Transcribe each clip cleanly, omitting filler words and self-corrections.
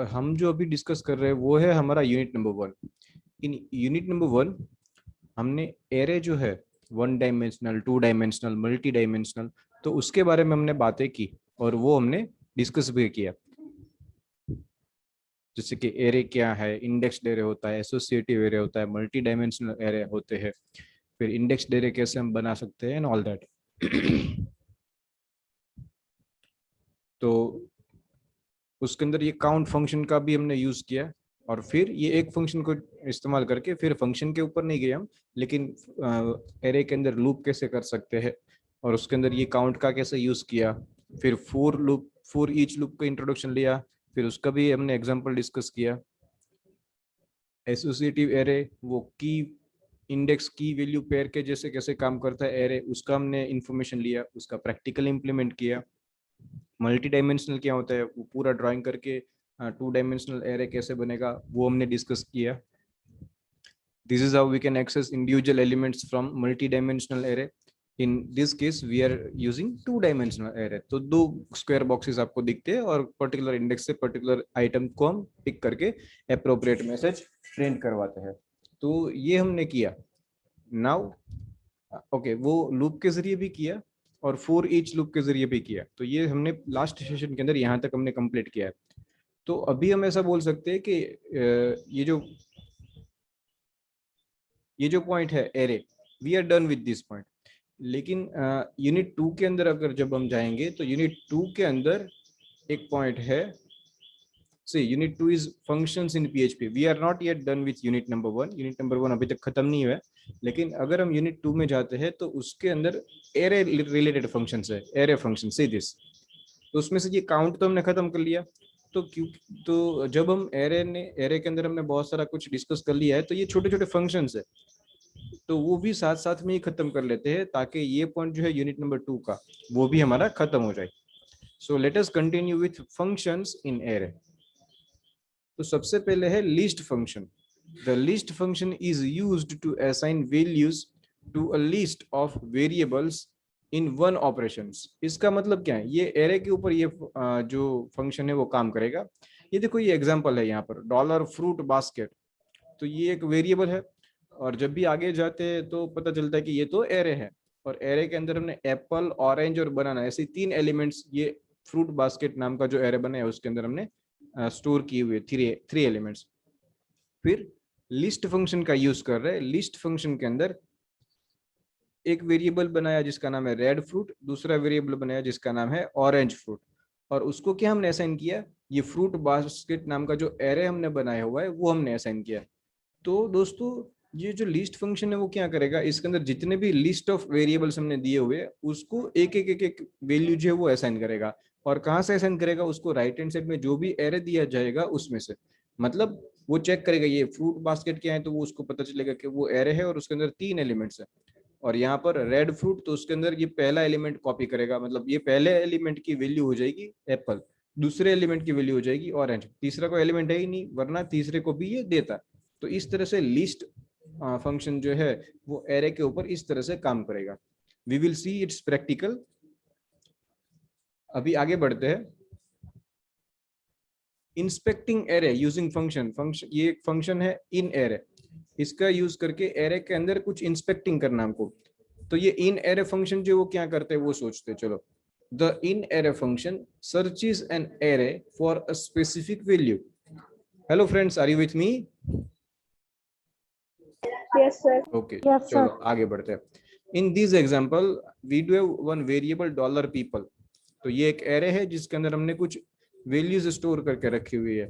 हम जो अभी डिस्कस कर रहे हैं वो है हमारा unit number 1। In unit number 1 हमने एरे जो है 1 डायमेंशनल, 2 डायमेंशनल, मल्टी डायमेंशनल, तो उसके बारे में हमने बातें की और वो हमने डिस्कस भी किया। जैसे कि एरे क्या है, इंडेक्स्ड एरे होता है, एसोसिएटिव एरे होता है, मल्टी डायमेंशनल एरे होते हैं, फिर इंडेक्स्ड एरे कैसे हम बना सकते हैं एंड ऑल दैट। तो उसके अंदर ये काउंट फंक्शन का भी हमने यूज किया और फिर ये एक फंक्शन को इस्तेमाल करके फिर फंक्शन के ऊपर नहीं गए हम, लेकिन एरे के अंदर लूप कैसे कर सकते हैं और उसके अंदर ये काउंट का कैसे यूज किया। फिर फोर ईच लूप का इंट्रोडक्शन लिया, फिर उसका भी हमने एग्जांपल डिस्कस किया। एसोसिएटिव एरे वो की इंडेक्स की वैल्यू पेयर के जैसे कैसे काम करता है एरे, उसका हमने इंफॉर्मेशन लिया, उसका प्रैक्टिकल इंप्लीमेंट किया। मल्टी डायमेंशनल क्या होता है वो पूरा ड्राइंग करके 2 डायमेंशनल एरे कैसे बनेगा वो हमने डिस्कस किया। This is how we can access individual elements from multi dimensional array. In this case we are using 2 dimensional array. तो 2 स्क्वायर बॉक्सेस आपको दिखते हैं और पर्टिकुलर इंडेक्स से पर्टिकुलर आइटम को हम पिक करके अप्रोप्रिएट मैसेज प्रिंट करवाते हैं। तो ये हमने किया। नाउ ओके, वो लूप के जरिए भी किया और फोर ईच लूप के जरिए भी किया। तो ये हमने लास्ट सेशन के अंदर यहाँ तक हमने कंप्लीट किया है। तो अभी हम ऐसा बोल सकते हैं कि ये जो पॉइंट है array, we are done with this point. लेकिन यूनिट 2 के अंदर अगर जब हम जाएंगे तो यूनिट 2 के अंदर एक पॉइंट है। See unit 2 is functions in PHP. We are not yet done with unit number 1। Unit number 1 अभी तक खत्म नहीं हुआ है, लेकिन अगर हम यूनिट 2 में जाते हैं तो उसके अंदर एरे रिलेटेड फंक्शंस है, एरे फंक्शन सी दिस। तो उसमें से ये काउंट तो हमने खत्म कर लिया। तो क्यों, तो जब हम एरे के अंदर हमने बहुत सारा कुछ डिस्कस कर लिया है, तो ये छोटे छोटे फंक्शंस है, तो वो भी साथ साथ में ही खत्म कर लेते हैं ताकि ये पॉइंट जो है यूनिट नंबर 2 का वो भी हमारा खत्म हो जाए। So let us continue with functions in array. तो सबसे पहले है list function. The list function is used to assign values to a list of variables in one operations. इसका मतलब क्या है, ये एरे के ऊपर ये जो फंक्शन है वो काम करेगा। ये देखो, ये एग्जांपल है यहाँ पर डॉलर फ्रूट बास्केट। तो ये एक वेरिएबल है और जब भी आगे जाते हैं तो पता चलता है कि ये तो एरे है। और एरे के अंदर हमने एप्पल, ऑरेंज और बनाना ऐसे 3 एलिमेंट्स ये फ्रूट बास्केट नाम का जो एरे बना है उसके अंदर हमने स्टोर किए हुए थ्री एलिमेंट्स। फिर लिस्ट फंक्शन का यूज कर रहे हैं। लिस्ट फंक्शन के अंदर एक वेरिएबल बनाया जिसका नाम है रेड फ्रूट, दूसरा वेरिएबल बनाया जिसका नाम है ऑरेंज फ्रूट, और उसको क्या हमने असाइन किया, ये फ्रूट बास्केट नाम का जो एरे हमने बनाया हुआ है वो हमने असाइन किया। तो दोस्तों, ये जो लिस्ट फंक्शन है वो क्या करेगा, इसके अंदर जितने भी लिस्ट ऑफ वेरिएबल्स हमने दिए हुए उसको एक वैल्यू जो है वो असाइन करेगा। और कहाँ से असाइन करेगा, उसको राइट हैंड साइड में जो भी एरे दिया जाएगा उसमें से। मतलब वो चेक करेगा ये फ्रूट बास्केट क्या है, तो वो उसको पता चलेगा कि वो एरे है और उसके अंदर 3 एलिमेंट्स है। और यहाँ पर रेड फ्रूट, तो उसके अंदर ये पहला एलिमेंट कॉपी करेगा, मतलब ये पहले एलिमेंट की वैल्यू हो जाएगी एप्पल, दूसरे एलिमेंट की वैल्यू हो जाएगी ऑरेंज, तीसरा कोई एलिमेंट है ही नहीं वरना तीसरे को भी ये देता। तो इस तरह से लिस्ट फंक्शन जो है वो एरे के ऊपर इस तरह से काम करेगा। We will see its practical. अभी आगे बढ़ते हैं। इंस्पेक्टिंग एरे यूजिंग फंक्शन ये एक फंक्शन है इन एरे। इसका यूज करके एरे के अंदर कुछ इंस्पेक्टिंग करना हमको। तो ये इन एरे फंक्शन जो वो क्या करते हैं वो सोचते हैं। चलो, the in array function searches an array for a specific value. Hello friends, are you with me? Yes, sir. Okay, Yes, चलो sir. आगे बढ़ते हैं। इन दिस example we do have one variable dollar people. तो ये एक एरे है जिसके अंदर हमने कुछ वैल्यूज स्टोर करके रखी हुई है,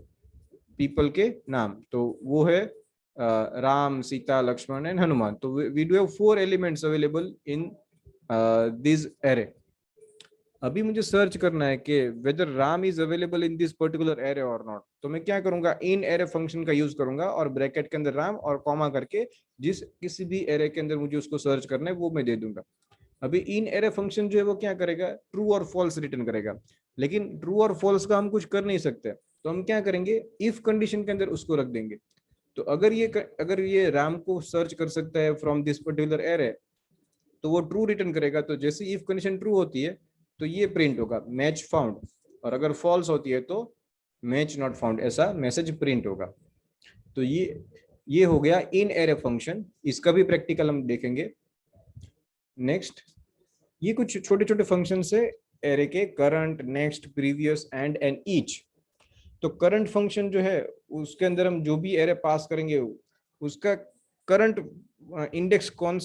पीपल के नाम। तो वो है राम, सीता, लक्ष्मण एंड हनुमान। तो we do have 4 elements available in this array. अभी मुझे सर्च करना है कि whether Ram is available in this particular array और नॉट। तो मैं क्या करूंगा, इन एरे फंक्शन का यूज करूंगा और ब्रैकेट के अंदर राम और कॉमा करके जिस किसी भी एरे के अंदर मुझे उसको सर्च करना है वो मैं दे दूंगा। अभी इन एरे फंक्शन जो है वो क्या करेगा, ट्रू और फॉल्स रिटर्न करेगा। लेकिन ट्रू और फॉल्स का हम कुछ कर नहीं सकते, तो हम क्या करेंगे, इफ कंडीशन के अंदर उसको रख देंगे। तो अगर ये राम को सर्च कर सकता है फ्रॉम दिस पर्टिकुलर एरे तो वो ट्रू रिटर्न करेगा। तो जैसे इफ कंडीशन ट्रू होती है तो ये प्रिंट होगा मैच फाउंड, और अगर फॉल्स होती है तो मैच नॉट फाउंड ऐसा मैसेज प्रिंट होगा। तो ये हो गया इन एरे फंक्शन, इसका भी प्रैक्टिकल हम देखेंगे। नेक्स्ट, ये कुछ छोटे छोटे फंक्शन है एरे के, current, next, previous, and each. तो करंट फंक्शन जो है उसके अंदर हम जो भी एरे पास करेंगे उसका करंट इंडेक्स कौन,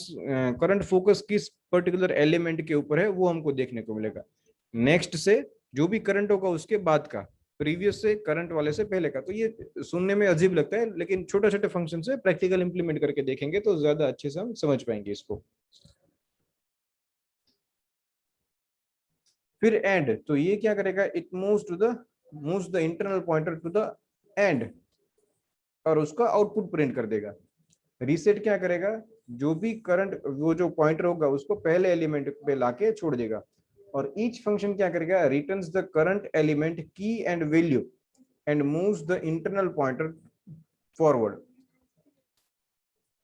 करंट फोकस किस पर्टिकुलर एलिमेंट के ऊपर है वो हमको देखने को मिलेगा। नेक्स्ट से जो भी करंट होगा उसके बाद का, प्रीवियस से करंट वाले से पहले का। तो ये सुनने में अजीब लगता है, लेकिन छोटे छोटे फंक्शन से प्रैक्टिकल इंप्लीमेंट करके देखेंगे तो ज्यादा अच्छे से हम समझ पाएंगे इसको। फिर एंड, तो ये क्या करेगा, it moves the internal pointer to the end और उसका आउटपुट प्रिंट कर देगा। रीसेट क्या करेगा, जो भी करंट वो जो पॉइंटर होगा उसको पहले एलिमेंट पे लाके छोड़ देगा। और ईच फंक्शन क्या करेगा, रिटर्न्स द करंट एलिमेंट की and value and moves the internal pointer forward.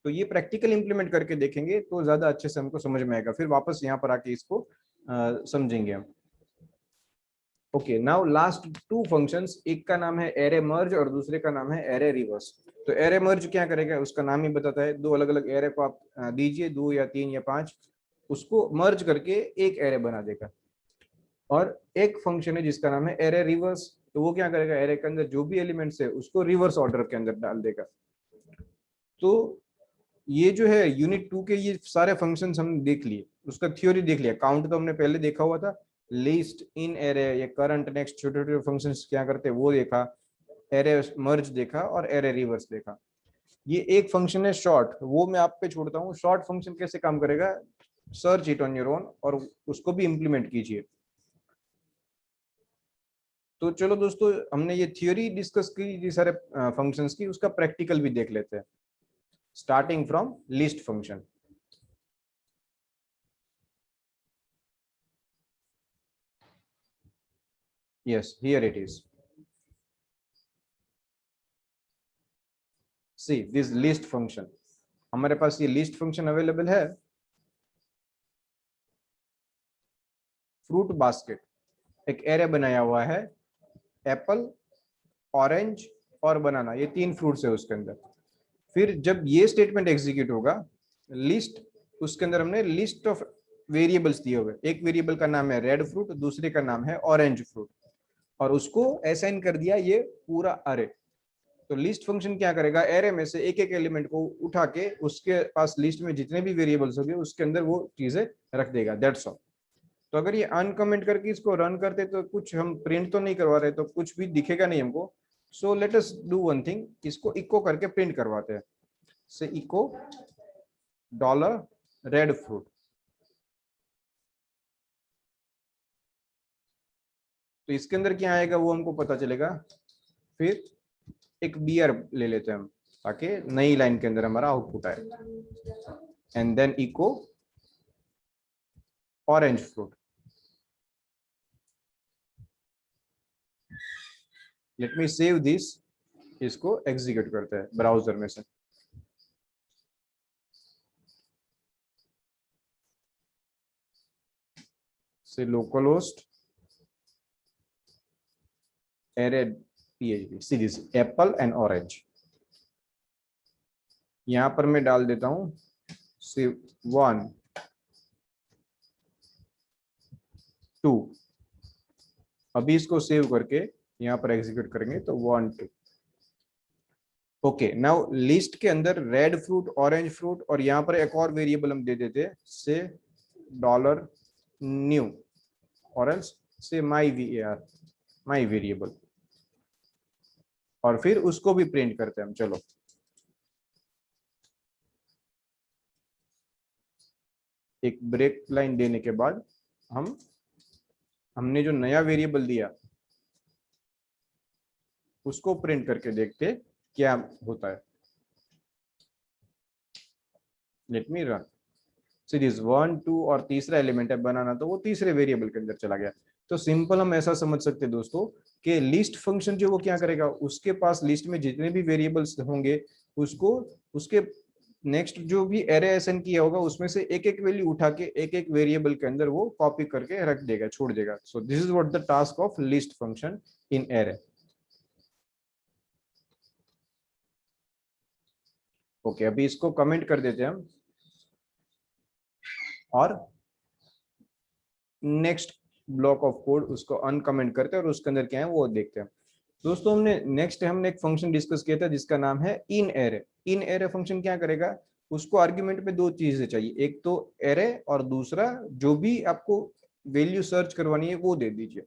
तो ये प्रैक्टिकल इंप्लीमेंट करके देखेंगे तो ज्यादा अच्छे से हमको समझ में आएगा, फिर वापस यहाँ पर आके इसको समझेंगे हम। Okay, now last two functions, एक का नाम है एरे मर्ज और दूसरे का नाम है एरे रिवर्स। तो एरे मर्ज क्या करेगा, उसका नाम ही बताता है, दो अलग अलग एरे को आप दीजिए, 2 या 3 या 5, उसको मर्ज करके एक एरे बना देगा। और एक फंक्शन है जिसका नाम है एरे रिवर्स, तो वो क्या करेगा, एरे के अंदर जो भी एलिमेंट्स है उसको रिवर्स ऑर्डर के अंदर डाल देगा। तो ये जो है यूनिट 2 के ये सारे फंक्शंस हम देख लिए, उसका थ्योरी देख लिया। काउंट तो हमने पहले देखा हुआ था, लिस्ट, इन एरे, ये करंट, नेक्स्ट, छोटे छोटे फंक्शंस क्या करते हैं वो देखा, एरे मर्ज देखा और एरे रिवर्स देखा। ये एक फंक्शन है शॉर्ट, वो मैं आप पे छोड़ता हूँ। शॉर्ट फंक्शन कैसे काम करेगा, search it on your own और उसको भी इंप्लीमेंट कीजिए। तो चलो दोस्तों, हमने ये थ्योरी डिस्कस की ये सारे फंक्शंस की, उसका प्रैक्टिकल भी देख लेते हैं, starting from list function. yes, here it is. see this list function, हमारे पास ये लिस्ट फंक्शन अवेलेबल है। फ्रूट बास्केट, एक एरे बनाया हुआ है, एप्पल, ऑरेंज और बनाना, ये 3 फ्रूट्स है उसके अंदर। फिर जब ये स्टेटमेंट एग्जीक्यूट होगा, लिस्ट, उसके अंदर हमने लिस्ट ऑफ वेरिएबल्स दिए हुए, एक वेरिएबल का नाम है रेड फ्रूट, दूसरे का नाम है ऑरेंज फ्रूट, और उसको असाइन कर दिया ये पूरा अरे। तो लिस्ट फंक्शन क्या करेगा, एरे में से एक एक एलिमेंट को उठा के उसके पास लिस्ट में जितने भी वेरिएबल्स होंगे उसके अंदर वो चीजें रख देगा, दैट्स ऑल। तो अगर ये अनकमेंट करके इसको रन करते तो कुछ हम प्रिंट तो नहीं करवा रहे, तो कुछ भी दिखेगा नहीं हमको। सो let us do one thing, इसको इको करके प्रिंट करवाते हैं। से इको डॉलर रेड फ्रूट, तो इसके अंदर क्या आएगा वो हमको पता चलेगा। फिर एक बियर ले लेते हैं हम, ताकि नई लाइन के अंदर हमारा आउटपुट आए। And then echo orange fruit. Let me save this, इसको एग्जीक्यूट करते हैं ब्राउजर में से। से localhost array php, see this apple and orange. यहां पर मैं डाल देता हूं से 1 2। अभी इसको सेव करके यहाँ पर एग्जीक्यूट करेंगे तो 1 2। ओके, नाउ लिस्ट के अंदर रेड फ्रूट, ऑरेंज फ्रूट, और यहाँ पर एक और वेरिएबल हम दे देते से डॉलर न्यू, और एल्स से माई var, माई वेरिएबल, और फिर उसको भी प्रिंट करते हैं हम। चलो, एक ब्रेक लाइन देने के बाद हमने जो नया वेरिएबल दिया उसको प्रिंट करके देखते क्या होता है। लेट मी रन सीरीज 1 2, और तीसरा एलिमेंट है बनाना, तो वो तीसरे वेरिएबल के अंदर चला गया। तो सिंपल हम ऐसा समझ सकते हैं दोस्तों कि लिस्ट फंक्शन जो वो क्या करेगा, उसके पास लिस्ट में जितने भी वेरिएबल्स होंगे उसको उसके नेक्स्ट जो भी एरे असाइन किया होगा उसमें से एक एक वैल्यू उठा के एक एक वेरिएबल के अंदर वो कॉपी करके रख देगा, छोड़ देगा। So this is what the task of list function in array. Okay, अभी इसको कमेंट कर देते हैं हम और नेक्स्ट ब्लॉक ऑफ कोड उसको अनकमेंट करते हैं और उसके अंदर क्या है वो देखते हैं। दोस्तों हमने एक फंक्शन डिस्कस किया था जिसका नाम है इन एरे। इन एरे फंक्शन क्या करेगा, उसको आर्ग्यूमेंट में दो चीजें चाहिए, एक तो एरे और दूसरा जो भी आपको वैल्यू सर्च करवानी है वो दे दीजिए।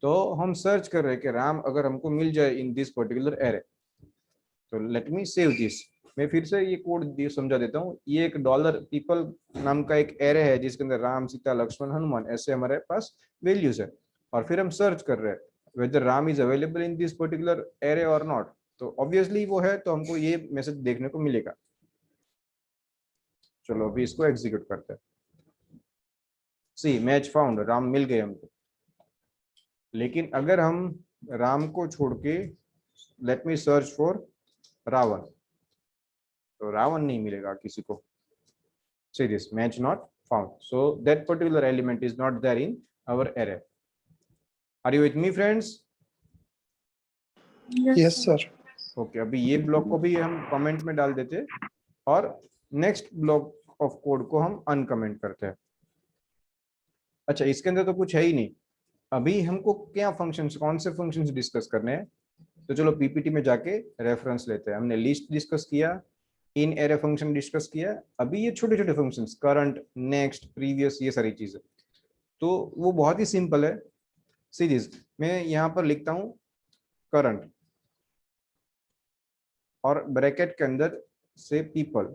तो हम सर्च कर रहे हैं कि राम अगर हमको मिल जाए इन दिस पर्टिकुलर एरे, तो लेट मी सेव दिस। मैं फिर से ये कोड समझा देता हूँ। ये एक डॉलर पीपल नाम का एक एरे है जिसके अंदर राम, सीता, लक्ष्मण, हनुमान ऐसे हमारे पास वैल्यूज है, और फिर हम सर्च कर रहे हैं whether Ram is available in this particular array और नॉट। तो ऑब्वियसली वो है, तो हमको ये मैसेज देखने को मिलेगा। चलो अभी इसको एग्जीक्यूट करते हैं। सी मैच फाउंड, राम मिल गए हमको। लेकिन अगर हम राम को छोड़ के let me search for Ravan, तो रावण नहीं मिलेगा किसी को। See this match not found, so that particular element is not there in our array. Are you with me friends? Yes, sir. Okay, अभी ये ब्लॉक को भी हम कमेंट में डाल देते हैं और नेक्स्ट ब्लॉक ऑफ कोड को हम अनकमेंट करते हैं। अच्छा, इसके अंदर तो कुछ है ही नहीं। अभी हमको क्या फंक्शंस, कौन से फंक्शंस डिस्कस करने हैं, तो चलो पीपीटी में जाके रेफरेंस लेते हैं। हमने लिस्ट डिस्कस किया, इन एरे फंक्शन डिस्कस किया, अभी ये छोटे छोटे फंक्शंस करंट, नेक्स्ट, प्रीवियस, ये सारी चीजें। तो वो बहुत ही सिंपल है। सीरीज मैं यहाँ पर लिखता हूँ करंट और ब्रैकेट के अंदर से पीपल,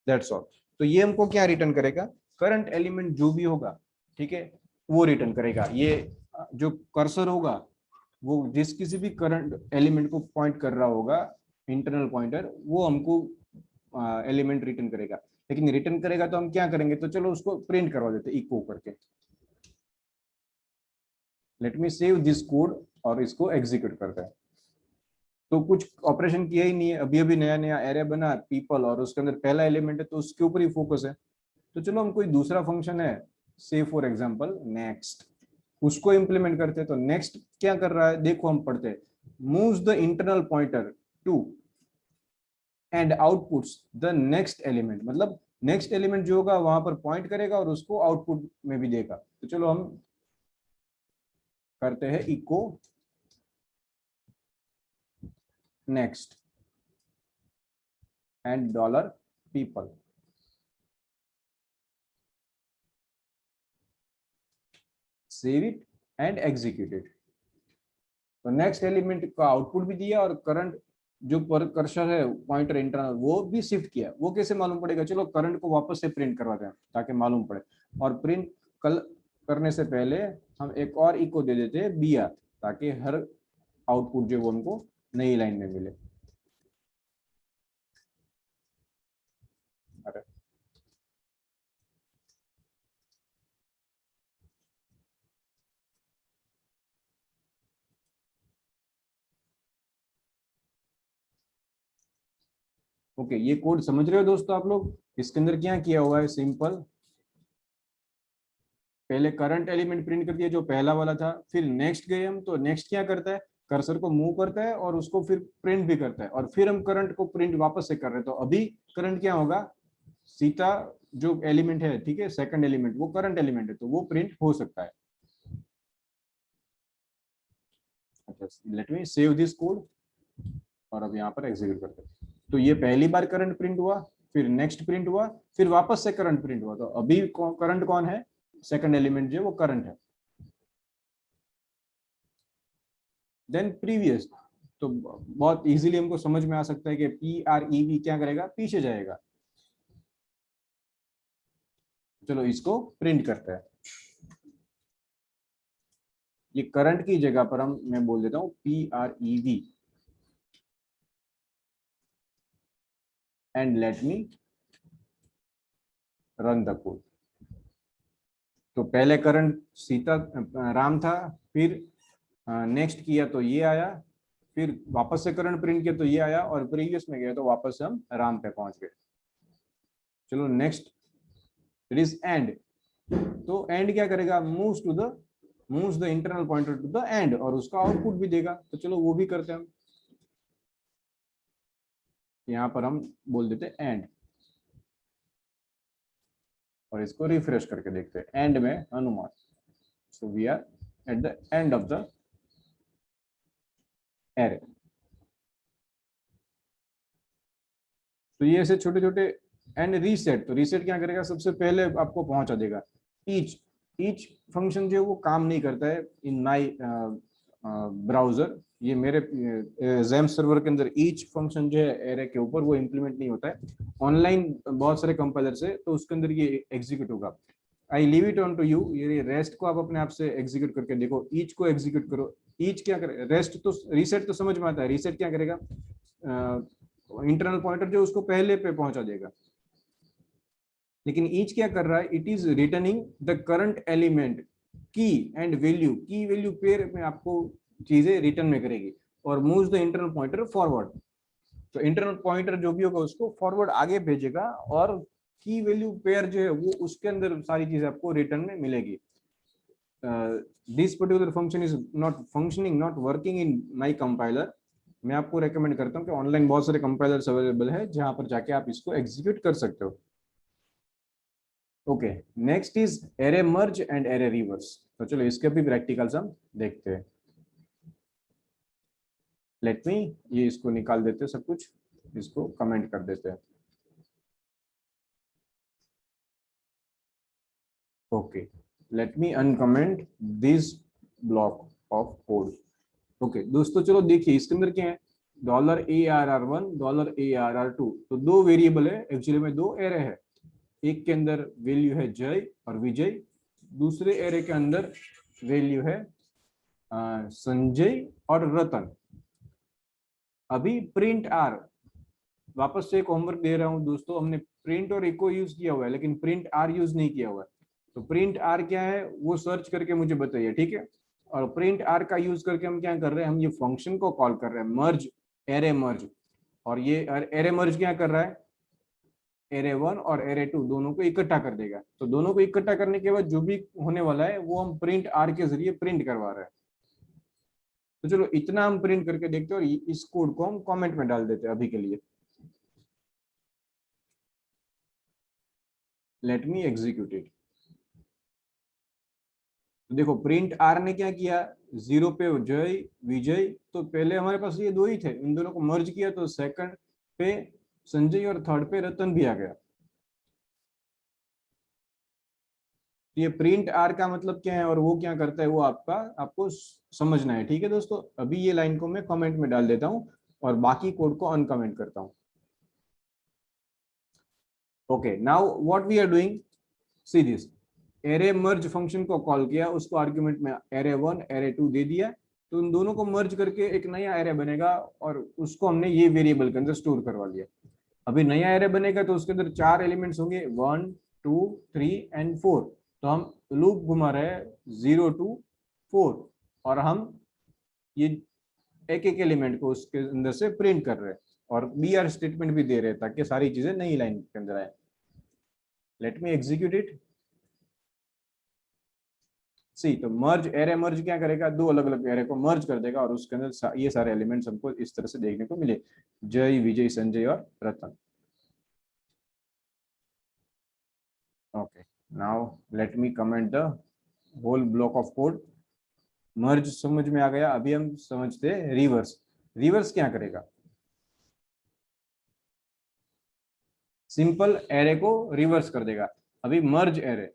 दैट्स ऑल। तो ये हमको क्या रिटर्न करेगा, करंट एलिमेंट जो भी होगा, ठीक है, वो रिटर्न करेगा। ये जो कर्सर होगा वो जिस किसी भी करंट एलिमेंट को पॉइंट कर रहा होगा, इंटरनल पॉइंटर, वो हमको एलिमेंट रिटर्न करेगा। लेकिन रिटर्न करेगा तो हम क्या करेंगे, तो चलो उसको प्रिंट करवा देते इको करके। Late me save this code और इसको एग्जीक्यूट करते हैं। तो कुछ ऑपरेशन किया ही नहीं है, अभी अभी नया नया एरे बना पीपल और उसके अंदर पहला एलिमेंट है तो उसके ऊपर ही फोकस है। तो चलो हम कोई दूसरा फंक्शन है, से फॉर एग्जांपल नेक्स्ट, उसको इंप्लीमेंट करते हैं। तो नेक्स्ट क्या कर रहा है, देखो हम पढ़ते हैं, moves the internal pointer to end outputs the next element, मतलब नेक्स्ट एलिमेंट जो होगा वहां पर पॉइंट करेगा और उसको आउटपुट में भी देगा। तो चलो हम करते हैं echo next and dollar people. Save it and execute it. तो नेक्स्ट एलिमेंट का आउटपुट भी दिया और करंट जो पर कर्सर है पॉइंटर इंटरनल वो भी शिफ्ट किया। वो कैसे मालूम पड़ेगा, चलो करंट को वापस से प्रिंट करवाते हैं ताकि मालूम पड़े। और प्रिंट करने से पहले हम एक और इको दे देते हैं br, ताकि हर आउटपुट जो वो हमको नई लाइन में मिले। अरे ओके, ये कोड समझ रहे हो दोस्तों आप लोग। इसके अंदर क्या किया हुआ है, सिंपल, पहले करंट एलिमेंट प्रिंट कर दिया जो पहला वाला था, फिर नेक्स्ट गए हम, तो नेक्स्ट क्या करता है, कर्सर को मूव करता है और उसको फिर प्रिंट भी करता है, और फिर हम करंट को प्रिंट वापस से कर रहे हैं। तो अभी करंट क्या होगा, सीता जो एलिमेंट है, ठीक है, सेकंड एलिमेंट वो करंट एलिमेंट है तो वो प्रिंट हो सकता है। अच्छा, late me save this code और अब यहाँ पर एग्जीक्यूट करते हैं। तो ये पहली बार करंट प्रिंट हुआ, फिर नेक्स्ट प्रिंट हुआ, फिर वापस से करंट प्रिंट हुआ। तो अभी करंट कौन है, सेकंड एलिमेंट जो वो करंट है। देन प्रीवियस, तो बहुत इजीली हमको समझ में आ सकता है कि PREV क्या करेगा, पीछे जाएगा। चलो इसको प्रिंट करते हैं। ये करंट की जगह पर मैं बोल देता हूं PREV and let me run the code. तो पहले करंट सीता राम था, फिर नेक्स्ट किया तो ये आया, फिर वापस से करंट प्रिंट किया तो ये आया, और प्रीवियस में गया तो वापस से हम राम पे पहुंच गए। चलो नेक्स्ट, इट इज एंड। तो एंड क्या करेगा, moves the internal pointer to the end, और उसका आउटपुट भी देगा। तो चलो वो भी करते हैं हम। यहाँ पर हम बोल देते एंड, और इसको रिफ्रेश करके देखते हैं एंड में Hanuman. So we are at the end of the array. तो ये ऐसे छोटे छोटे, एंड रीसेट, तो रीसेट क्या करेगा, सबसे पहले आपको पहुंचा देगा। ईच ईच फंक्शन जो है वो काम नहीं करता है इन माई ब्राउजर। ये मेरे जैम सर्वर के अंदर ईच फंक्शन जो है एरे के ऊपर वो इम्प्लीमेंट नहीं होता है। ऑनलाइन बहुत सारे कंपाइलर से तो उसके अंदर ये एग्जीक्यूट होगा। I leave it on to you, ये रेस्ट को आप अपने आप से एग्जीक्यूट करके देखो, ईच को एग्जीक्यूट करो। ईच क्या करे, रेस्ट तो, रीसेट तो समझ में आता है, रीसेट क्या करेगा, इंटरनल पॉइंटर जो उसको पहले पे पहुंचा देगा। लेकिन ईच क्या कर रहा है, it is returning the current element की एंड वैल्यू, की वैल्यू पेयर में आपको चीजें रिटर्न में करेगी, और moves the internal pointer forward. तो इंटरनल पॉइंटर जो भी होगा उसको फॉरवर्ड आगे भेजेगा, और की वैल्यू पेयर जो है वो उसके अंदर सारी चीजें आपको रिटर्न में मिलेगी। This particular function is not functioning, not working in my compiler. मैं आपको रेकमेंड करता हूँ कि ऑनलाइन बहुत सारे कंपाइलर्स अवेलेबल है जहां पर जाके आप इसको एग्जीक्यूट कर सकते हो। Okay, next is array merge and array reverse. तो चलो इसके भी प्रैक्टिकल्स हम देखते हैं। लेट मी, ये इसको निकाल देते हैं सब कुछ, इसको कमेंट कर देते हैं। Okay, let me uncomment this block of code. Okay दोस्तों, चलो देखिए इसके अंदर क्या है, $ARR1 $ARR2, तो दो वेरिएबल है, एक्चुअली में दो एरे है। एक के अंदर वैल्यू है जय और विजय, दूसरे एरे के अंदर वैल्यू है संजय और रतन। अभी प्रिंट आर, वापस से एक होमवर्क दे रहा हूं दोस्तों, हमने प्रिंट और इको यूज किया हुआ है लेकिन प्रिंट आर यूज नहीं किया हुआ है। तो प्रिंट आर क्या है वो सर्च करके मुझे बताइए, ठीक है। और प्रिंट आर का यूज करके हम क्या कर रहे हैं, हम ये फंक्शन को कॉल कर रहे हैं मर्ज, एरे मर्ज। और ये एरे मर्ज क्या कर रहा है, एरे 1 और एरे 2 दोनों को इकट्ठा कर देगा। तो दोनों को इकट्ठा करने के बाद जो भी होने वाला है वो हम प्रिंट आर के जरिए प्रिंट करवा रहे हैं। तो चलो इतना हम प्रिंट करके देखते हैं, और इस कोड को हम कमेंट में डाल देते हैं अभी के लिए। Late me execute it. तो देखो प्रिंट आर ने क्या किया, 0 पे जय विजय, तो पहले हमारे पास ये दो ही थे, इन दोनों को मर्ज किया तो सेकंड पे संजय और थर्ड पे रतन भी आ गया। तो ये प्रिंट आर का मतलब क्या है और वो क्या करता है वो आपको समझना है, ठीक है दोस्तों। अभी ये लाइन को मैं कमेंट में डाल देता हूँ और बाकी कोड को अनकमेंट करता हूँ। Okay, now what we are doing, see this, array merge function को कॉल किया, उसको आर्गुमेंट में एरे 1 एरे 2 दे दिया, तो इन दोनों को मर्ज करके एक नया एरे बनेगा, और उसको हमने ये वेरिएबल के अंदर स्टोर करवा लिया। अभी नया एरे बनेगा तो उसके अंदर 4 एलिमेंट्स होंगे, 1 2 3 एंड 4। तो हम लूप घुमा रहे हैं 0 to 4, और हम ये एक एक एलिमेंट को उसके अंदर से प्रिंट कर रहे हैं, और बी आर स्टेटमेंट भी दे रहे हैं ताकि सारी चीजें नई लाइन के अंदर आए। Let me execute it. See, तो मर्ज, एरे मर्ज क्या करेगा, दो अलग अलग एरे को मर्ज कर देगा, और उसके अंदर ये सारे एलिमेंट्स हमको इस तरह से देखने को मिले, जय विजय संजय और Ratan. Okay, now let me comment the whole block of code. Merge समझ में आ गया, अभी हम समझते हैं रिवर्स। रिवर्स क्या करेगा, सिंपल एरे को रिवर्स कर देगा। अभी मर्ज एरे,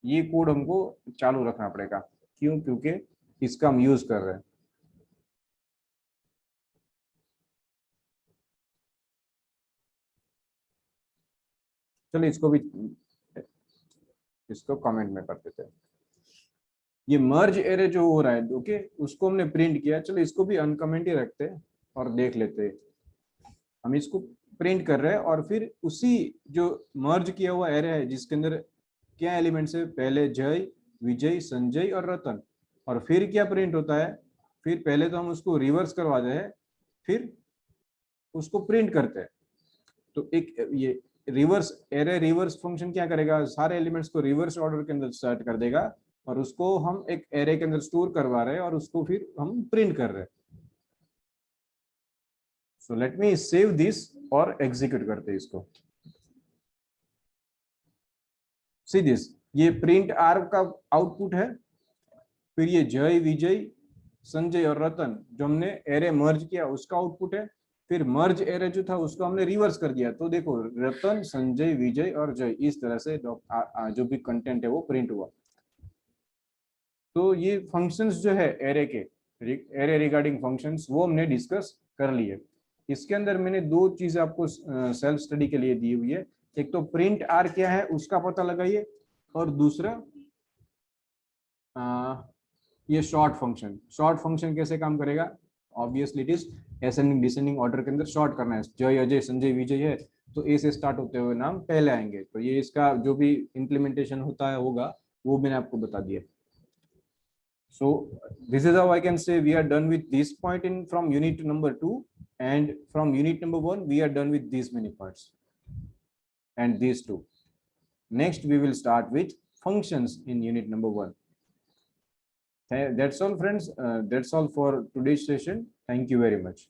ये कोड हमको चालू रखना पड़ेगा, क्यों, क्योंकि इसका हम यूज कर रहे हैं। चलिए इसको भी, इसको कमेंट में कर देते हैं। ये मर्ज एरे जो हो रहा है, ओके, उसको हमने प्रिंट किया, चलो इसको भी अनकमेंट ही रखते हैं और देख लेते हैं। हम इसको प्रिंट कर रहे हैं, और फिर उसी जो मर्ज किया हुआ एरे है जिसके अंदर क्या एलिमेंट्स है, पहले जय विजय संजय और रतन, और फिर क्या प्रिंट होता है, फिर पहले तो हम उसको रिवर्स करवाते हैं, फिर उसको प्रिंट करते हैं। तो एक ये रिवर्स एरे रिवर्स फंक्शन क्या करेगा, सारे एलिमेंट्स को रिवर्स ऑर्डर के अंदर सेट कर देगा, और उसको हम एक एरे के अंदर स्टोर करवा रहे हैं, और उसको फिर हम प्रिंट कर रहे हैं। So let me save this और एग्जीक्यूट करते हैं इसको। सी दिस, ये प्रिंट आर का आउटपुट है। फिर ये जय, विजय, संजय और रतन जो हमने एरे मर्ज किया उसका आउटपुट है। फिर मर्ज एरे जो था उसको हमने रिवर्स कर दिया, तो देखो रतन, संजय, विजय और जय, इस तरह से जो भी कंटेंट है वो प्रिंट हुआ। तो ये फंक्शंस जो है एरे के, एरे रिगार्डिंग फंक्शंस, वो हमने डिस्कस कर लिए। इसके अंदर मैंने दो चीजें आपको सेल्फ स्टडी के लिए दी हुई है। एक तो प्रिंट आर क्या है उसका पता लगाइए, और दूसरा ये शॉर्ट फंक्शन कैसे काम करेगा। Obviously it is ascending descending order के अंदर शॉर्ट करना है। जय, अजय, संजय, विजय है तो ए से स्टार्ट होते हुए नाम पहले आएंगे। तो ये इसका जो भी इम्प्लीमेंटेशन होता है होगा वो मैंने आपको बता दिया। So this is how I can say we are done with this point in from unit number 2, and from unit number 1 we are done with these many parts and these two. Next we will start with functions in unit number 1. That's all friends, that's all for today's session. Thank you very much.